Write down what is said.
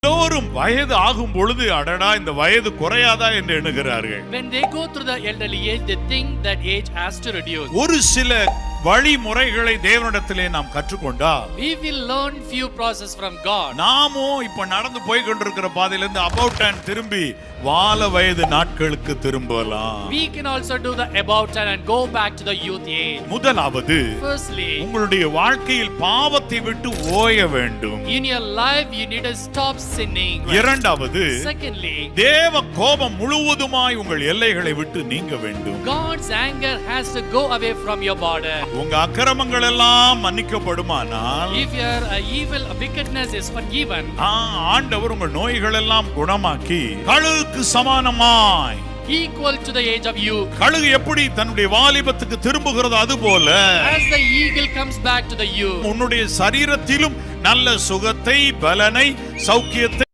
எல்லோரும் வயது ஆகும் பொழுது அடடா இந்த வயது குறையாதா என்று எண்ணுகிறார்கள். When they go through the elderly age, they think that age has to reduce. ஒரு சில வழிமுறைகளை தேவனிடத்திலே நாம் கற்றுக்கொண்டால் We will learn few process from God. நாமும் இப்ப நடந்து போய் கொண்டிருக்கிற பாதையிலிருந்து அபவுட் டைம் திரும்பி வால வயது நாட்களுக்கு திரும்பலாம். We can also do the about time and go back to the youth age. முதலாவது Firstly, உங்களுடைய வாழ்க்கையில் பாவத்தை விட்டு ஓய வேண்டும். in your life you need to stop sinning. இரண்டாவது Secondly, தேவ கோபம் முழுவதுமாய் உங்கள் எல்லைகளை விட்டு நீங்க வேண்டும். God's anger has to go away from your border. உங்க அக்கிரமங்கள் எல்லாம் மன்னிக்கப்படுமானால் If your evil wickedness is forgiven, ஆண்டவர் உங்கள் நோய்கள் எல்லாம் குணமாக்கி கழுகுக்கு சமானமாய் equal to the age of youth, கழுகு எப்படி தன்னுடைய வாலிபத்துக்கு திரும்புகிறதோ அது போல as the eagle comes back to the youth, உன்னுடைய சரீரத்திலும் நல்ல சுகத்தை பலனை சௌக்கியத்தை